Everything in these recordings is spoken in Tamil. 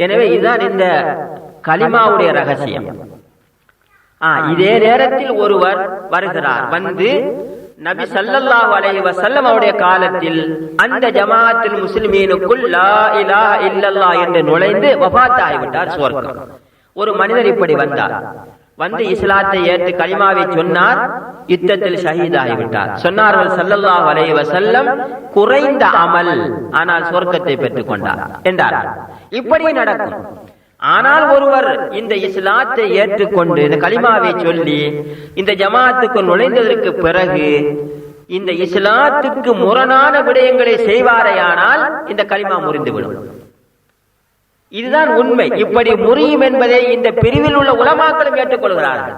எனவே இதுதான் இந்த கலிமாவுடைய ரகசியம். இதே நேரத்தில் ஒருவர் வருகிறார், வந்து நபி ஸல்லல்லாஹு அலைஹி வஸல்லம் அவருடைய காலத்தில் அந்த ஜமாஅத்துல் முஸ்லிமீனுக்குள் லா இலாஹ இல்லல்லாஹ் என்று நுழைந்து வஃபாத் ஆகிவிட்டார், சுவர்க்கம். ஒரு மனிதர் இப்படி வந்தார், வந்து இஸ்லாத்தை ஏற்று கலிமாவை சொன்னார், யுத்தத்தில் ஷஹீத் ஆகிவிட்டார். சொன்னார்கள் ஸல்லல்லாஹு அலைஹி வஸல்லம், குறைந்த அமல் ஆனால் சொர்க்கத்தை பெற்றுக் கொண்டார் என்றார். இப்படி நடக்கும். ஆனால் ஒருவர் இந்த இஸ்லாத்தை ஏற்றுக்கொண்டு இந்த கலிமாவை சொல்லி இந்த ஜமாத்துக்கு நுழைந்ததற்கு பிறகு இந்த இஸ்லாத்துக்கு முரணான விடயங்களை செய்வாரையானால் இந்த கலிமா முறிந்துவிடும். இதுதான் உண்மை. இப்படி முறியும் என்பதை இந்த பிரிவில் உள்ள உலமாக்களும் ஏற்றுக்கொள்கிறார்கள்.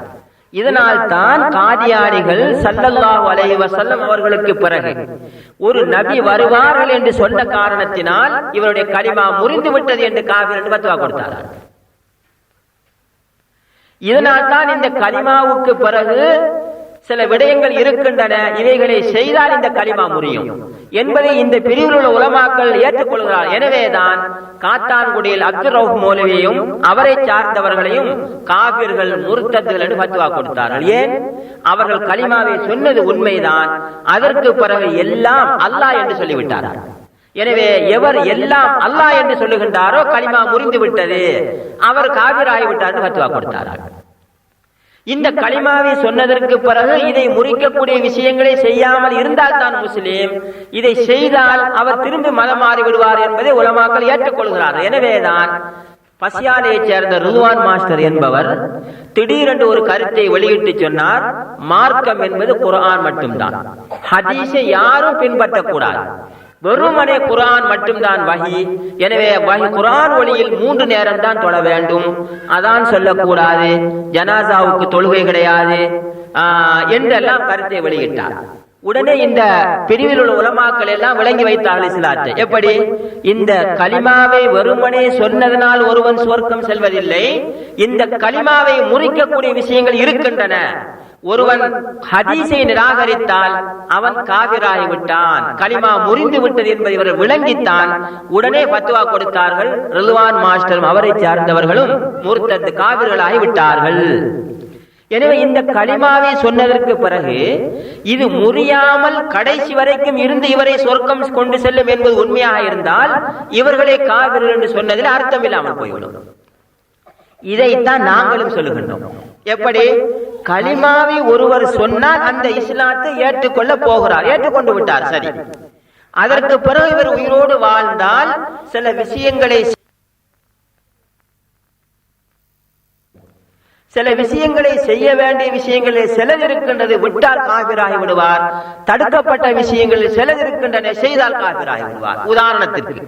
இதனால் தான் காதியானிகள் ஸல்லல்லாஹு அலைஹி வஸல்லம் அவர்களுக்கு பிறகு ஒரு நபி வருவார்கள் என்று சொன்ன காரணத்தினால் இவருடைய கலிமா முறிந்து விட்டது என்று காஃபிர் என்று ஃபத்வா கொடுத்தார்கள். இதனால் தான் இந்த கலிமாவுக்கு பிறகு சில விடயங்கள் இருக்கின்றன, இவைகளை செய்தால் இந்த கலிமா முறியும் என்பதை இந்த பிரிவில் உள்ள உலமாக்கள் ஏற்றுக்கொள்கிறார். எனவேதான் காத்தான்குடியில் அப்துல் ரவுஃப் மௌலவியையும் அவரை சார்ந்தவர்களையும் காபிர்கள் முர்த்தத்கள் என்று ஃபத்வா கொடுத்தார்கள். ஏன்? அவர்கள் கலிமாவை சொன்னது உண்மைதான், அதற்கு பிறகு எல்லாம் அல்லாஹ் என்று சொல்லிவிட்டார்கள். எனவே எவர் எல்லாம் அல்லாஹ் என்று சொல்லுகின்றாரோ கலிமா முறிந்து விட்டது, அவர் காபிர் ஆகிவிட்டார் என்று ஃபத்வா கொடுத்தார்கள். இந்த கலிமாவை சொன்னதற்கு பிறகு இதை முறிக்கக்கூடிய விஷயங்களை செய்யாமல் இருந்தால் தான் முஸ்லீம், இதை செய்தால் அவர் திரும்பி மதம் மாறி விடுவார் என்பதை உலமாக்கள் ஏற்றுக்கொள்கிறார்கள். எனவேதான் பசியாலையை சேர்ந்த ருதுவான் மாஸ்டர் என்பவர் திடீரென்று ஒரு கருத்தை வெளியிட்டு சொன்னார், மார்க்கம் என்பது குர்ஆன் மட்டும்தான், ஹதீஸை யாரும் பின்பற்றக்கூடாது, வெறுமனே குர்ஆன் மட்டும்தான் வஹி. எனவே வஹி குர்ஆன் ஒளியில் 3 நேரம் தான் தொழ வேண்டும், அதான் சொல்லக்கூடாது, ஜனாசாவுக்கு தொழுகை கிடையாது என்றெல்லாம் கருத்தை வெளியிட்டார். உடனே இந்த பிரிவில் உள்ள உலமாக்கள் எல்லாம் விளங்கி வைத்தார்கள் இஸ்லாத்தை. எப்படி? இந்த கலிமாவை வெறுமனே சொன்னதனால் ஒருவன் சுவர்க்கம் செல்வதில்லை, இந்த கலிமாவை முறிக்கக்கூடிய விஷயங்கள் இருக்கின்றன. ஒருவன் ஹதீஸை நிராகரித்தால் அவன் காபிராகிவிட்டான், கலிமா முறிந்து விட்டது என்பதை இவர்கள் விளங்கித்தான் உடனே ஃபத்வா கொடுத்தார்கள். ரிதுவான் மாஸ்டரும் அவரை சார்ந்தவர்களும் முர்த்தத் காபிர்களாகி விட்டார்கள். எனவே இந்த கலிமாவை சொன்னதற்கு பிறகு இது முறியாமல் கடைசி வரைக்கும் இருந்து இவரை சொர்க்கம் கொண்டு செல்லும் என்பது உண்மையாக இருந்தால் இவர்களே காபிர்கள் என்று சொன்னதில் அர்த்தம் இல்லாமல் போய்விடும். இதைத்தான் நாங்களும் சொல்லுகின்றோம். எப்படி? கலிமாவை ஒருவர் சொன்னால் அந்த இஸ்லாத்தை ஏற்றுக்கொள்ள போகிறார், ஏற்றுக்கொண்டு விட்டார், சரி. அதற்கு பிறகு இவர் உயிரோடு வாழ்ந்தால் சில விஷயங்களை செய்ய வேண்டிய விஷயங்களில் சிலது இருக்கின்றது, விட்டால் காபிராகி விடுவார். தடுக்கப்பட்ட விஷயங்களில் சிலது இருக்கின்றன, செய்தால் காபிராகி விடுவார். உதாரணத்திற்கு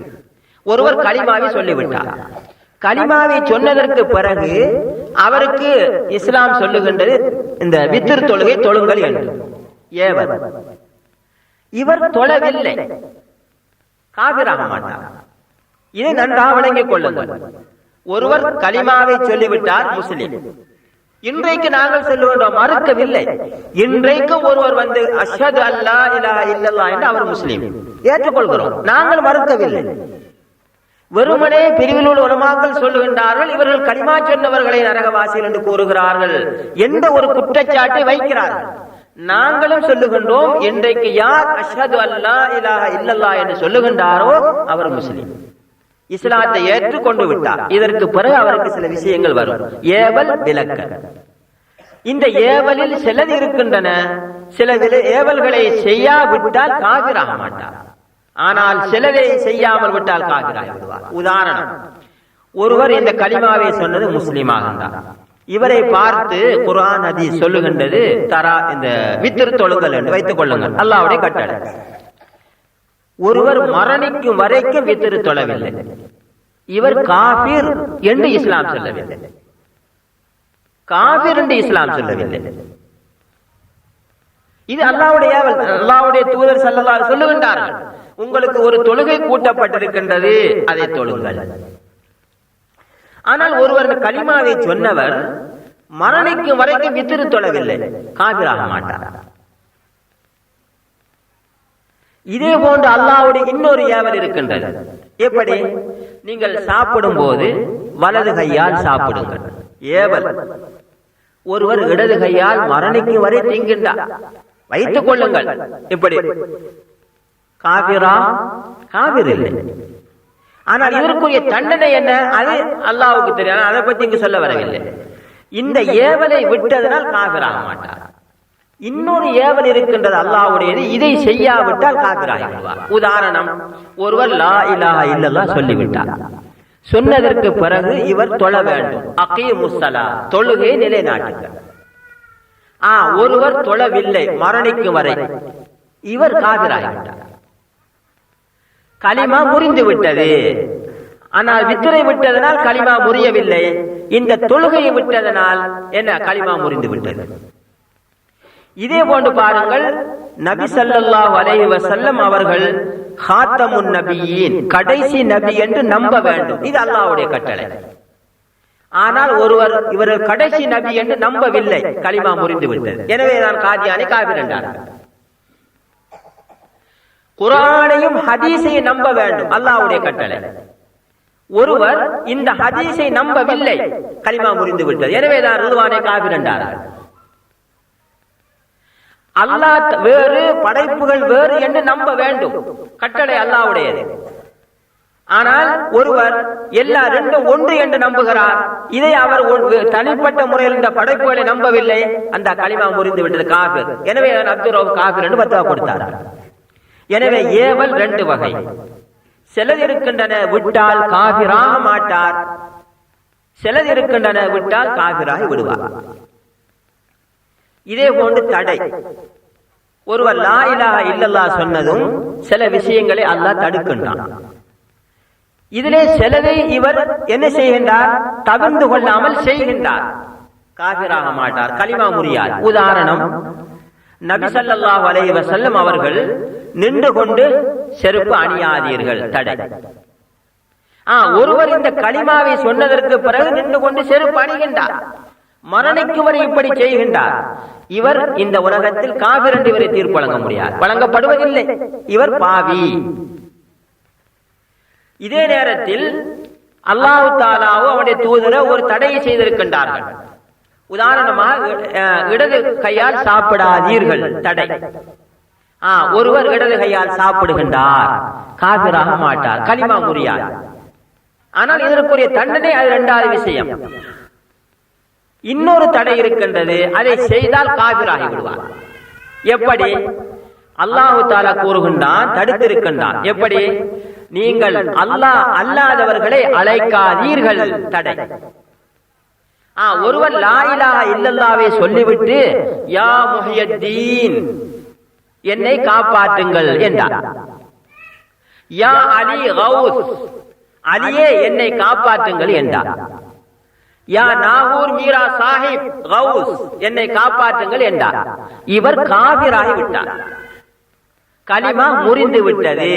ஒருவர் கலிமாவை சொல்லிவிட்டார், கலிமாவை சொன்னதற்கு பிறகு அவருக்கு இஸ்லாம் சொல்லுகின்றது இந்த வித்ர் தொழுகை தொழுங்கள் என்று ஏவர். இவர் தொழவில்லை, காபிராக மாட்டார். இதை நன்றாக விளங்கிக் கொள்ளுங்கள். ஒருவர் கலிமாவை சொல்லிவிட்டார், முஸ்லிம். இன்றைக்கு நாங்கள் சொல்லுகின்றோம், மறுக்கவில்லை. இன்றைக்கு ஒருவர் வந்து அஷ்ஹது அல்லா இலாஹ இல்லல்லாஹ் என்று அவர் முஸ்லிம், ஏற்றுக்கொள்கிறோம், நாங்கள் மறுக்கவில்லை. வெறுமனே பிரிவில் உள்ள உலமாக்கள் சொல்லுகின்றார்கள், இவர்கள் கலிமா சொன்னவர்களை நரகவாசிகள் என்று கூறுகிறார்கள் என்ற ஒரு குற்றச்சாட்டை வைக்கிறார்கள். நாங்களும் சொல்லுகின்றோம், இன்றைக்கு யார் அஷ்ஹது அல்லா இலாஹ இல்லல்லாஹ் என்று சொல்லுகின்றாரோ அவர் முஸ்லிம், இஸ்லாத்தை ஏற்றுக்கொண்டு விட்டார். இதற்கு பிறகு அவருக்கு சில விஷயங்கள் வரும், ஏவல் விலக்க. இந்த ஏவலில் சிலது இருக்கின்றன, சில ஏவல்களை செய்யாவிட்டால் காபிராக மாட்டார், ஆனால் சிலதை செய்யாமல் விட்டால் காபிராகி விடுவார். உதாரணம், ஒருவர் இந்த கலிமாவை சொன்னது முஸ்லீமாக இருந்தார், இவரை பார்த்து குர்ஆன் ஹதீஸ் சொல்லுகின்றது இந்த வித்ர் தொழுங்கள் என்று வைத்துக் கொள்ளுங்கள், அல்லாஹ்வுடைய கட்டளை. ஒருவர் மரணிக்கும் வரைக்கும் வித்ர் தொழவில்லை, இவர் காபிர் என்று இஸ்லாம் சொல்லவில்லை, காபிர் என்று இஸ்லாம் சொல்லவில்லை. இது அல்லாஹ்வுடைய ஏவல். அல்லாஹ்வுடைய தூதர் ஸல்லல்லாஹு அலைஹி வஸல்லம் சொல்லுகின்றார்கள், உங்களுக்கு ஒரு தொழுகை கூட்டப்பட்டிருக்கின்றது, அதை தொழுங்கள். ஆனால் ஒருவர் கலிமாவை சொன்னவர் மரணிக்கும் வரைக்கும் வித்ர் தொழவில்லை, காபிராக மாட்டார். இதே போன்று அல்லாஹ்வுடைய இன்னொரு ஏவல் இருக்கின்றது. எப்படி? நீங்கள் சாப்பிடும் போது வலது கையால் சாப்பிடுங்கள் ஏவல். ஒருவர் இடது கையால் மரணிக்கும் வரை திங்கின்றார், வைத்துக் கொள்ளுங்கள். இப்படி காபிரா? காபிர் இல்லை. ஆனால் இதற்குரிய தண்டனை என்ன? அது அல்லாஹ்வுக்கு தெரியும். அதை பற்றி இங்கு சொல்ல வரவில்லை. இந்த ஏவலை விட்டதனால் காபிராக மாட்டார். இன்னொரு ஏவல் இருக்கின்றது அல்லாஹ்வுடையது, இதை செய்யாவிட்டால் காபிராகி விடுவார். உதாரணம், ஒருவர் லா இலாஹா இல்லல்லாஹ் சொல்லிவிட்டார். சொன்னதற்கு பிறகு இவர் தொழ வேண்டும். அகீமுஸ்ஸலா, தொழுகை நிலைநாட்டுங்கள். ஒருவர் தொழவில்லை, மரணிக்கும் வரை, இவர் காபிராகிவிட்டார். கலிமா முறிந்து விட்டது. ஆனால் வித்திரை விட்டதனால் கலிமா முறியவில்லை. இந்த தொழுகையை விட்டதனால் என்ன? கலிமா முறிந்து விட்டது. இதே போன்று பாருங்கள், நபி ஸல்லல்லாஹு அலைஹி வஸல்லம் அவர்கள் காத்தமுன் நபியீன், கடைசி நபி என்று நம்ப வேண்டும். இது அல்லாஹ்வுடைய கட்டளை. ஆனால் ஒருவர் இவர்கள் கடைசி நபி என்று நம்பவில்லை, கலிமா முறிந்து விட்டது. எனவே நான் காதியானி காபிர் என்றார். குர்ஆனையும் ஹதீஸையும் நம்ப வேண்டும், அல்லாஹ்வுடைய கட்டளை. ஒருவர் இந்த ஹதீஸை நம்பவில்லை, கலிமா முறிந்து விட்டது. எனவே தான் ரிதுவானை காபிர் என்றார்கள். அல்லாஹ் வேறு, படைப்புகள் வேறு என்று நம்ப வேண்டும், கட்டளை அல்லாஹ்வுடையது. ஆனால் ஒருவர் எல்லா ரெண்டும் ஒன்று என்று நம்புகிறார். இதை அவர் தனிப்பட்ட முறையில் இந்த படைப்புகளை நம்பவில்லை, அந்த கலிமா முறிந்து விட்டது, காபிர். எனவே அப்துல் ரவுஃப் காபிர் என்று பத்வா கொடுத்தார். எனவே ஏவல் ரெண்டு வகை. சிலது இருக்கின்றன, விட்டால் காபிராக மாட்டார். சிலது இருக்கின்றன, விட்டால் காபிராகி விடுவார். இதே போன்று தடை. ஒருவர் லா இலாஹா இல்லல்லாஹ் சொன்னதும் சில விஷயங்களை அல்லாஹ் தடுக்கின்றான். இதிலே சிலதை இவர் என்ன செய்கின்றார்? தவிர்த்து கொள்ளாமல் செய்கின்றார். காபிராக மாட்டார், கலிமா முறியார். உதாரணம், நபி ஸல்லல்லாஹு அலைஹி வஸல்லம் அவர்கள் நின்று கொண்டு செருப்பு அணியாதீர்கள், தடை. ஒருவர் இந்த கலிமாவை சொன்னதற்கு பிறகு நின்று கொண்டு செருப்பு அணிகின்றார், மரணிக்கும் வரை இப்படி செய்கின்றார். இவர் இந்த உலகத்தில் காபிர் என்று இவரை தீர்ப்பு வழங்க முடியாது, வழங்கப்படுவதில்லை. இவர் பாவி. இதே நேரத்தில் அல்லாஹ் தஆலாவோ அவருடைய தூதரோ ஒரு தடையை செய்திருக்கின்றார்கள். உதாரணமாக, இடது கையால் சாப்பிடாதீர்கள், தடை. ஒருவர் இடது கையால் சாப்பிடுகின்றார், காபிராக மாட்டார், கலிமா முறியார். ஆனால் இதற்குரிய தண்டனை அது இரண்டாவது விஷயம். இன்னொரு தடை இருக்கின்றது, அதை செய்தால் காபிராகி விடுவார். எப்படி? அல்லாஹ் தஆலா கூறுகின்றான், தடுத்திருக்கின்றான். எப்படி? நீங்கள் அல்லாஹ் அல்லாதவர்களை அழைக்காதீர்கள், தடை. ஒருவர் லா இலாஹா இல்லல்லாஹ்வை சொல்லிவிட்டு யா முஹியத்தீன், என்னை காப்பாற்றுங்கள் என்றார். யா அலி கௌஸ், அலியே என்னை காப்பாற்றுங்கள் என்றார். யா நாகூர் மீரா சாஹிப் கௌஸ், என்னை காப்பாற்றுங்கள் என்றார். இவர் காபிராகி விட்டார், கலிமா முறிந்து விட்டது.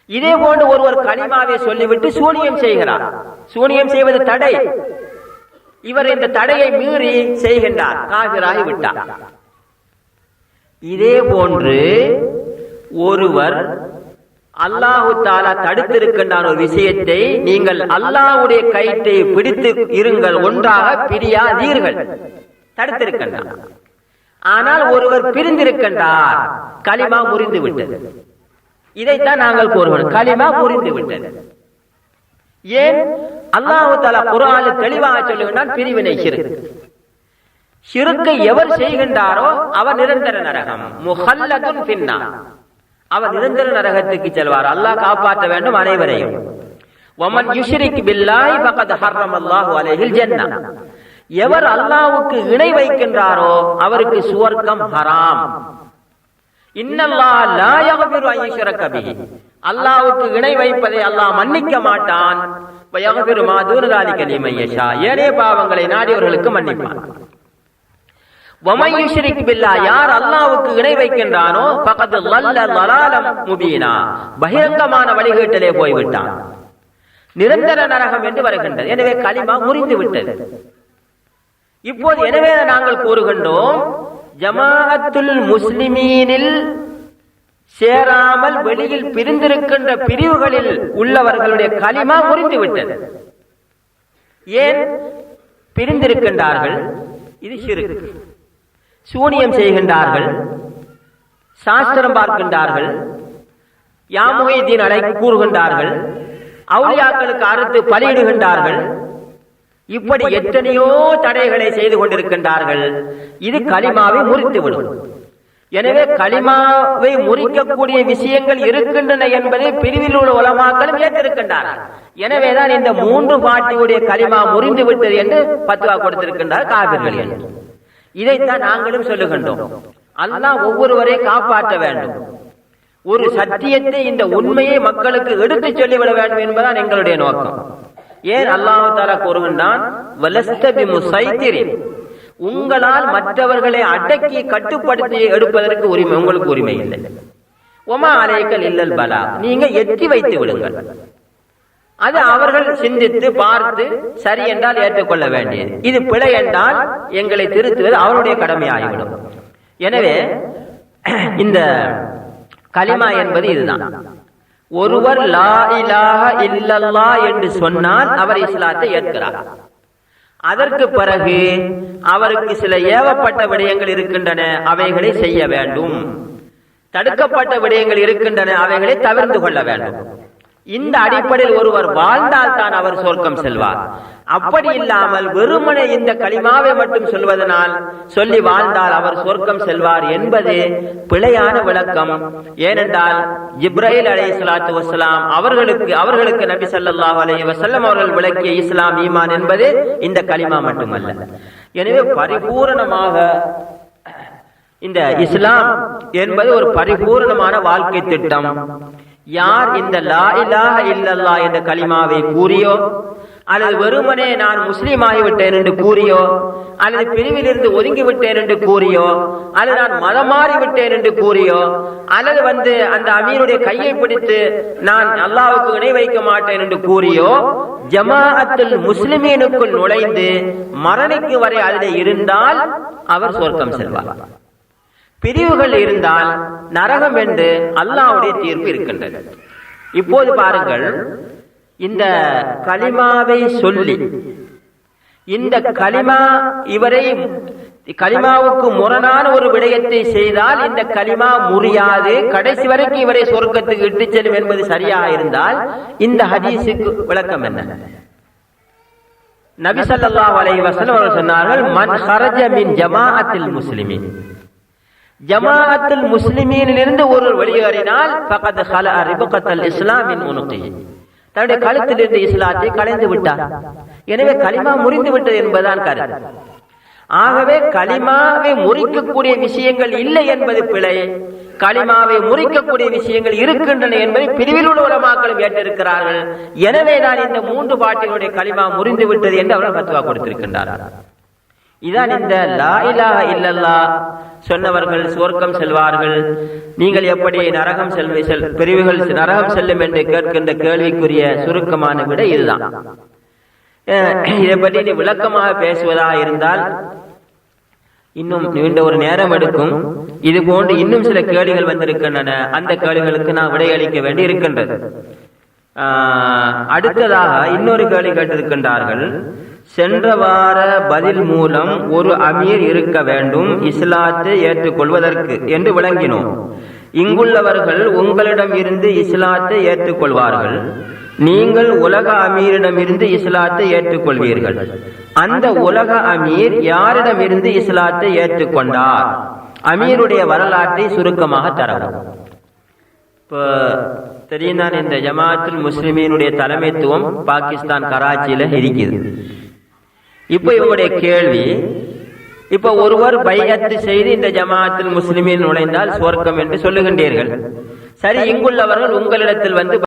இதே போன்று ஒருவர் கலிமாவை சொல்லிவிட்டு சூனியம் செய்கிறார். சூனியம் செய்வது தடை. இவர் இந்த தடையை மீறி செய்கின்றார், காபிராகி விட்டார். இதே போன்று ஒருவர் அல்லாஹ் தஆலா தடுத்திருக்கின்றான் ஒரு விஷயத்தை, நீங்கள் அல்லாஹ்வுடைய கயிற்றை பிடித்து இருங்கள், ஒன்றாக பிரியாதீர்கள், தடுத்திருக்கின்றான். ஆனால் ஒருவர் பிரிந்திருக்கின்றார், கலிமா முறிந்து விட்டது. இதைத்தான் நாங்கள் கூறுகிறோம், கலிமா முறிந்து விட்டது. ஏன்? அல்லாஹ் தஆலா குர்ஆனில் தெளிவாக சொல்லுகின்றான், பிரிவினை ஷிர்க். ஷிர்க்கை எவர் செய்கின்றாரோ அவர் நிரந்தர நரகம், முஹல்லதுன் ஃபின்னார், அவர் நிரந்தர நரகத்துக்கு செல்வார். அல்லாஹ் காப்பாற்ற வேண்டும் அனைவரையும். வமன் யுஷ்ரிக் பில்லாஹி ஃபகத் ஹர்ரமல்லாஹு அலைஹில் ஜன்னah, எவர் அல்லாஹ்வுக்கு இணை வைக்கின்றாரோ அவருக்கு சுவர்க்கம் ஹராம். இன்னல்லாஹ லா யக்ஃபிரு அன் யுஷ்ரக பிஹி, அல்லாஹ்வுக்கு இணை வைப்பதை அல்லாஹ் மன்னிக்க மாட்டான். வ யக்ஃபிரு மா தூன ஸாலிக லிமன் யஷா, ஏனைய பாவங்களை நாடியவர்களுக்கு மன்னிப்பான். வமன் யுஷ்ரிக் பில்லாஹ், யார் அல்லாஹ்வுக்கு இணை வைக்கின்றானோ ஃபகத் ضل ضلالا முபீனா, பகிரங்கமான வழிகேட்டிலே போய்விட்டான், நிரந்தர நரகம் என்று வருகின்றது. எனவே கலிமா முறிந்து விட்டது. இப்போது எனவே நாங்கள் கூறுகின்றோம், ஜமாஅத்துல் முஸ்லிமீனில் சேராமல் வெளியில் பிரிந்திருக்கின்ற பிரிவுகளில் உள்ளவர்களுடைய கலிமா முறிந்துவிட்டது. ஏன் பிரிந்திருக்கின்றார்கள்? இது ஷிர்க். சூனியம் செய்கின்றார்கள், சாஸ்திரம் பார்க்கின்றார்கள், யாமுகைதீன் அலை கூறுகின்றார்கள், அவுலியாக்களுக்கு அறுத்து பலியிடுகின்றார்கள். இப்படி எத்தனையோ தடைகளை செய்து கொண்டிருக்கின்றார்கள். இது கலிமாவை முறித்துவிடும். எனவே கலிமாவை முறிக்கக்கூடிய விஷயங்கள் இருக்கின்றன என்பதை பிரிவில் உள்ள உலமாக்களும் ஏற்றிருக்கின்றார்கள். எனவேதான் இந்த 3 பாட்டியுடைய கலிமா முறிந்து விட்டது என்று பத்வா கொடுத்திருக்கின்றார் காபிர்கள் என்று. இதைத்தான் நாங்களும் சொல்லுகின்றோம். அல்லாஹ் ஒவ்வொருவரை காப்பாற்ற வேண்டும். ஒரு சத்தியத்தை, இந்த உண்மையை மக்களுக்கு எடுத்து சொல்லிவிட வேண்டும் என்பதுதான் எங்களுடைய நோக்கம். ஏன் அல்லாஹ் தஆலா கூறுகின்றான், வலஸ்த பிமுசைத்திரின், உங்களால் மற்றவர்களை அடக்கி கட்டுப்படுத்தி எடுப்பதற்கு உரிமை உங்களுக்கு உரிமை இல்லை. ஒமா அலைக்கல் இல்லல் பலா, நீங்க எட்டி வைத்து விடுங்கள். அது அவர்கள் சிந்தித்து பார்த்து சரி என்றால் ஏற்றுக்கொள்ள வேண்டியது. இது பிழை என்றால் எங்களை திருத்துவது அவருடைய கடமையாகிவிடும். எனவே இந்த கலிமா என்பது இதுதான். ஒருவர் லா இலாஹ இல்லல்லாஹ் என்று சொன்னால் அவர் இஸ்லாத்தை ஏற்கிறார். அதற்கு பிறகு அவருக்கு சில ஏவப்பட்ட விடயங்கள் இருக்கின்றன, அவைகளை செய்ய வேண்டும். தடுக்கப்பட்ட விடயங்கள் இருக்கின்றன, அவைகளை தவிர்த்து கொள்ள வேண்டும். இந்த அடிப்படையில் ஒருவர் வாழ்ந்தால் தான் அவர் சொர்க்கம் செல்வார். அப்படி இல்லாமல் வெறுமனே இந்த கலிமாவை மட்டும் சொல்வதனால் சொல்லி வாழ்ந்தால் அவர் சொர்க்கம் செல்வார் என்பது பிழையான விளக்கம். ஏனென்றால் ஜிப்ரீல் அலைஹிஸ்ஸலாத்து வஸ்ஸலாம் அவர்களுக்கு நபி ஸல்லல்லாஹு அலைஹி வஸல்லம் அவர்கள் விளக்கிய இஸ்லாம் ஈமான் என்பது இந்த கலிமா மட்டுமல்ல. எனவே பரிபூரணமாக இந்த இஸ்லாம் என்பது ஒரு பரிபூரணமான வாழ்க்கை திட்டம். யார் இந்த லா இலாஹ இல்லல்லாஹ் என்ற கலிமாவை கூறியோ, அல்லது வெறுமனே நான் முஸ்லீம் ஆகிவிட்டேன் என்று கூறியோ, அல்லது பிரிவிலிருந்து ஒதுங்கிவிட்டேன் என்று கூறியோ, அல்லது நான் மதம் மாறிவிட்டேன் என்று கூறியோ, அல்லது அந்த அமீருடைய கையை பிடித்து நான் அல்லாஹ்வுக்கு இணை வைக்க மாட்டேன் என்று கூறியோ, ஜமாஅத்துல் முஸ்லிமீனுக்குள் நுழைந்து மரணிக்கு வரை அதிலே இருந்தால் அவர் சொர்க்கம் செல்வார். பிரிவுகள் இருந்தால் நரகம் என்று அல்லாஹ்வுடைய தீர்ப்பு இருக்கின்றது. இப்போது பாருங்கள், இந்த கலிமாவை சொல்லி இந்த கலிமாவுக்கு முரணான ஒரு விடயத்தை செய்தால் இந்த கலிமா முறியாது, கடைசி வரைக்கும் இவரை சொர்க்கத்துக்கு இட்டு செல்லும் என்பது சரியாக இருந்தால் இந்த ஹதீஸுக்கு விளக்கம் என்ன? நபி ஸல்லல்லாஹு அலைஹி வஸல்லம் அவர்கள் சொன்னார்கள், மன் ஹரஜ மின் ஜமாஅத்தில் முஸ்லிமீன், ஜமாஅத்துல் முஸ்லிமீனிலிருந்து ஒரு வெளியேறினால் ஃபகத் ஹலஅ ரிபகத்தல் இஸ்லாம் மின் உனுகிஹி, தன்னுடைய கழுத்திலிருந்து இஸ்லாத்தை களைந்து விட்டார். எனவே கலிமா முறிந்து விட்டது என்பதுதான் கருத்து. ஆகவே கலிமாவை முறிக்கக்கூடிய விஷயங்கள் இல்லை என்பது பிழை, கலிமாவை முறிக்கக்கூடிய விஷயங்கள் இருக்கின்றன என்பதை பிரிவில் உள்ள உலமாக்களும் ஏற்றிருக்கிறார்கள். எனவே தான் இந்த 3 பாட்டிகளுடைய கலிமா முறிந்து விட்டது என்று அவர்கள் ஃபத்வா கொடுத்திருக்கின்றார்கள். இதான் இந்த லா இலாஹ இல்லல்லாஹ் சொன்னவர்கள் சுவர்க்கம் செல்வார்கள், நீங்கள் எப்படி நரகம் பிரிவுகள் நரகம் செல்லும் என்று கேட்கின்ற கேள்விக்குரிய சுருக்கமான விட இதுதான். இதை பற்றி விளக்கமாக பேசுவதாக இருந்தால் இன்னும் நீண்ட ஒரு நேரம் எடுக்கும். இது போன்று இன்னும் சில கேள்விகள் வந்திருக்கின்றன, அந்த கேள்விகளுக்கு நான் விடையளிக்க வேண்டி இருக்கின்றது. அடுத்ததாக இன்னொரு கேள்வி கேட்டிருக்கின்றார்கள். சென்ற வார பதில் மூலம் ஒரு அமீர் இருக்க வேண்டும் இஸ்லாத்தை ஏற்றுக்கொள்வதற்கு என்று விளங்கினோம். இங்குள்ளவர்கள் உங்களிடம் இருந்து இஸ்லாத்தை ஏற்றுக்கொள்வார்கள், நீங்கள் உலக அமீரிடம் இருந்து இஸ்லாத்தை ஏற்றுக்கொள்வீர்கள். அந்த உலக அமீர் யாரிடம் இருந்து இஸ்லாத்தை ஏற்றுக்கொண்டார்? அமீருடைய வரலாற்றை சுருக்கமாக தரவும். இப்போ தெரியும் தான், இந்த ஜமாஅத்துல் முஸ்லிமீனுடைய தலைமைத்துவம் பாகிஸ்தான் கராச்சியில இருக்குது. இப்ப இவருடைய கேள்வி, இப்ப ஒருவர் பைஅத் செய்து இந்த ஜமாஅத்துல் முஸ்லிமீன் நுழைந்தால் சுவர்க்கம் என்று சொல்லுகின்றீர்கள். சரி, இங்குள்ளவர்கள் உங்களிடத்தில்